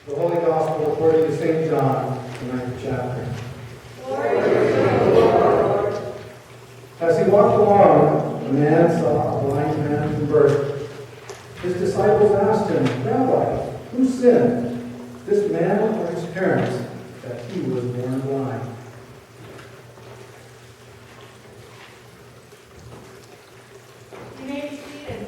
The Holy Gospel according to St. John, the 9th chapter. Glory to you, Lord. As he walked along, a man saw a blind man from birth. His disciples asked him, Rabbi, who sinned, this man or his parents, that he was born blind? You may be seated.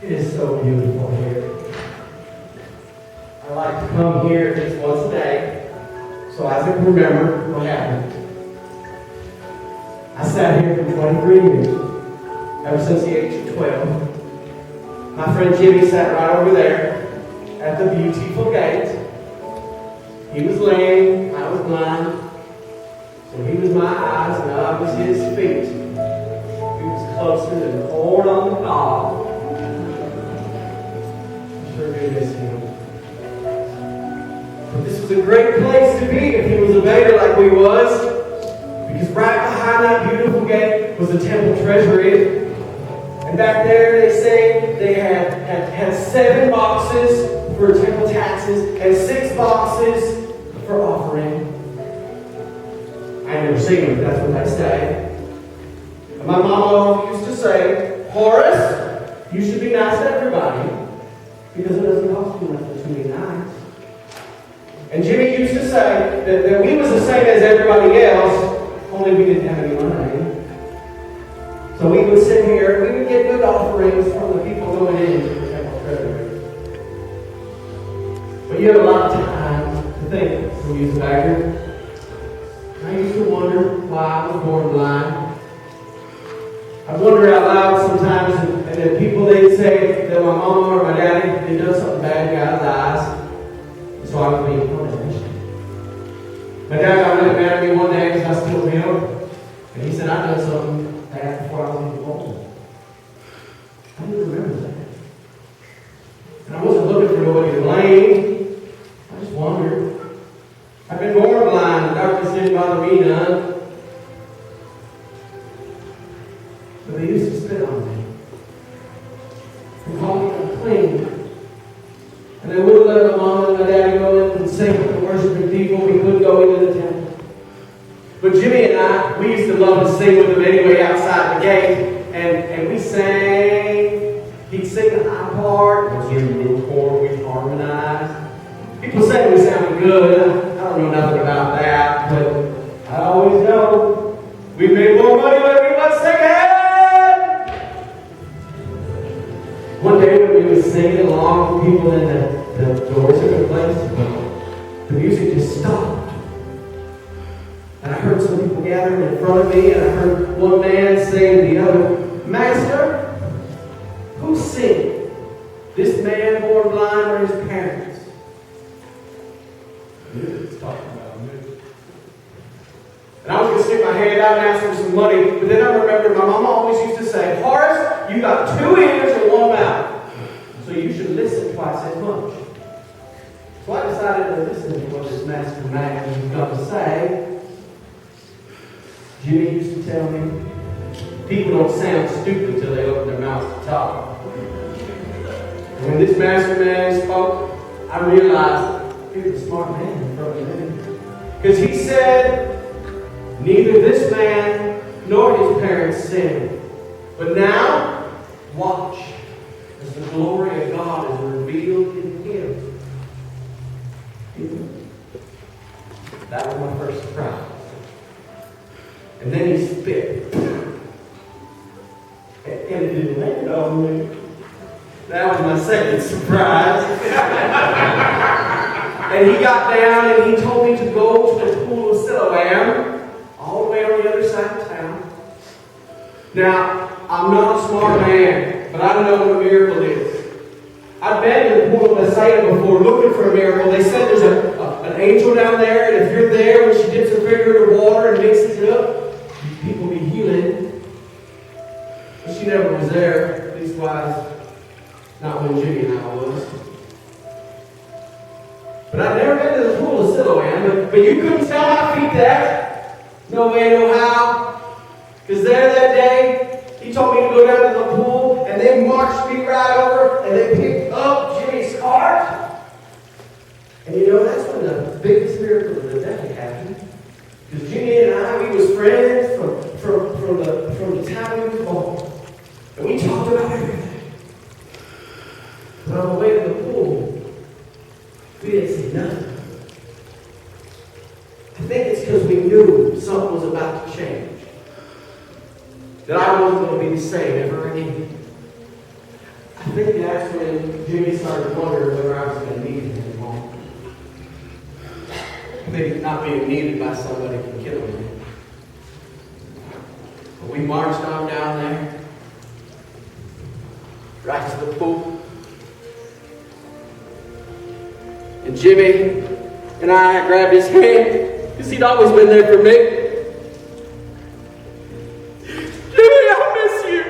It is so beautiful here. I like to come here at least once a day, so I can remember what happened. I sat here for 23 years, ever since the age of 12. My friend Jimmy sat right over there at the beautiful gate. He was lame, I was blind, so he was my eyes and I was his feet. He was closer than corn on the cob. Sure do miss him. But this was a great place to be if he was a beggar like we was, because right behind that beautiful gate was the temple treasury. And back there they say they had 7 boxes for temple taxes and 6 boxes for offering. I ain't never seen them, but that's what they say. And my mama used to say, Horris, you should be nice to everybody, because it doesn't cost you nothing to be nice. And Jimmy used to say that we was the same as everybody else, only we didn't have any money. So we would sit here and we would get good offerings from the people going into the temple treasury. But you have a lot of time to think when you was a beggar. I used to wonder why I was born blind. I wonder out loud sometimes, and then people they'd say that my mama or my daddy had done something bad in God's eyes, so I was being punished. My dad got really mad at me one day because I stole him, and he said I done something bad before I was even born. I didn't remember that, and I wasn't looking for nobody to blame. I just wondered. I've been born blind, and darkness didn't bother me none. But they used to spit on me and call me unclean. And they wouldn't let my mom and my daddy go in and sing with the worshiping people. We couldn't go into the temple. But Jimmy and I, we used to love to sing with them anyway outside the gate. And we sang. He'd sing the high part. And we sing the little chord. We'd harmonize. People say we sounded good. I don't know nothing about that. But I always know we made more money when we was singing. One day when we were singing along with people in the worshiping place, the music just stopped. And I heard some people gathering in front of me, and I heard one man say to the other, Master, who sinned? This man born blind or his parents? It's talking about me. And I was going to stick my hand out and ask for some money, but then I remembered my mama always used to say, Horris, you got 2 ears and 1 mouth, so you should listen twice as much. So I decided to listen to what this master man was going to say. Jimmy used to tell me, people don't sound stupid until they open their mouths to talk. And when this master man spoke, I realized he was a smart man in front of me. Because he said, neither this man nor his parents sinned. But now, watch as the glory of God is revealed in him. That was my first surprise. And then he spit. And it didn't land on me. That was my second surprise. And he got down and he told me to go to the pool of Siloam, all the way on the other side of town. Now, I'm not a smart man, but I know what a miracle is. I've been to the pool of Bethsaida before looking for a miracle. They said there's an angel down there, and if you're there when she dips her finger in the water and mixes it up, people be healing. But she never was there, at least wise, not when Jimmy and I was. But I've never been to the pool of Siloam, but you couldn't tell my feet that. No way, no how. Because there that day, he told me to go down to the pool, and they marched me right over, and they picked up Jimmy's cart. And you know, that's when the biggest miracle of the day happened. Because Jimmy and I, we was friends from the time we were born. And we talked about everything. But on the way to the pool, we didn't say nothing. I think it's because we knew something was about to change. That I wasn't going to be the same ever again. I think that's when Jimmy started wondering whether I was going to need him anymore. Maybe not being needed by somebody can kill him. But we marched on down there, right to the pool. And Jimmy and I grabbed his hand, because he'd always been there for me. Jimmy, I miss you.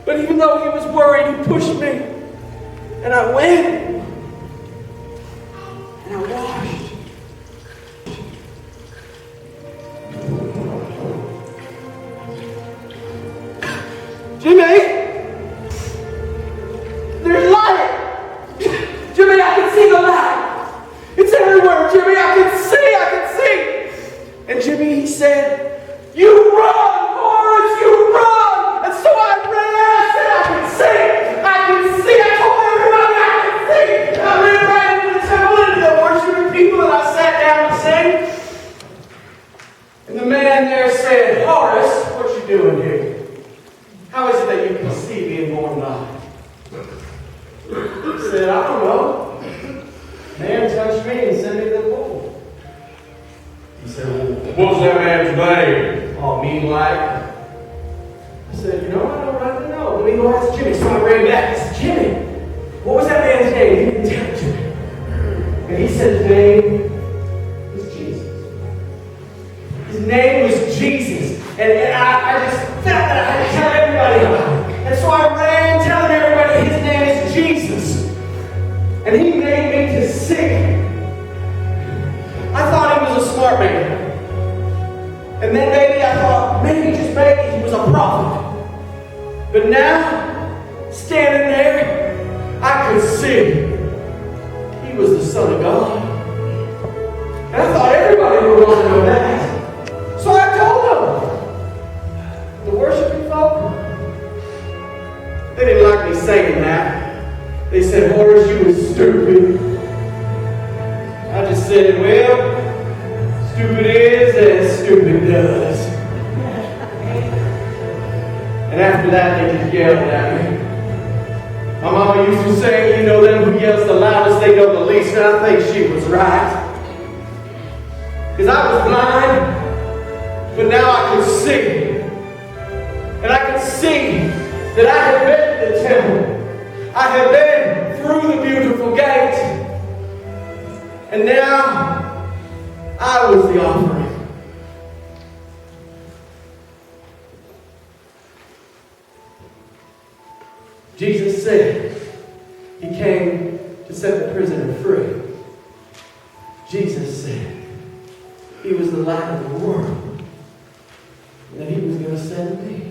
But even though he was worried, he pushed me. And I went. And I washed. Jimmy! There's light! Jimmy, I can see the light! It's everywhere, Jimmy! I can see! And Jimmy, he said, "You run, Horris, you run!" And so I ran. I said, I can see! I told everybody I can see! And I ran right into the temple, into the worshiping people, and I sat down and sang. And the man there said, "Horris, what you doing here? How is it that you can see being born blind?" He said, "I don't know. Man touched me and sent me to the pool." He said, "Well, What's that man's name?" all mean like." I said, "You know, I don't really know. Let me go ask Jimmy." So I ran back. I said, "Jimmy, what was that man's name?" He didn't tell it to me. And he said his name was Jesus. His name was Jesus. And I just felt that I had to tell everybody about it. And so I ran telling everybody his name is Jesus. And he made me to sing. I thought he was a smart man. And then maybe I thought, maybe, just maybe, he was a prophet. But now, standing there, I could see he was the Son of God. And I thought everybody would want to know that. So I told them. The worshiping folk, they didn't like me saying that. They said, "Horris, you was stupid." I just said, "Well, stupid is as stupid does." And after that, they just yelled at me. My mama used to say, "You know, them who yells the loudest, they know the least." And I think she was right. Because I was blind, but now I could see. And I could see that I had been to the temple. I had been through the beautiful gate. And now I was the offering. Jesus said he came to set the prisoner free. Jesus said he was the light of the world. And that he was going to send me.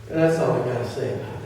And that's all I got to say about it.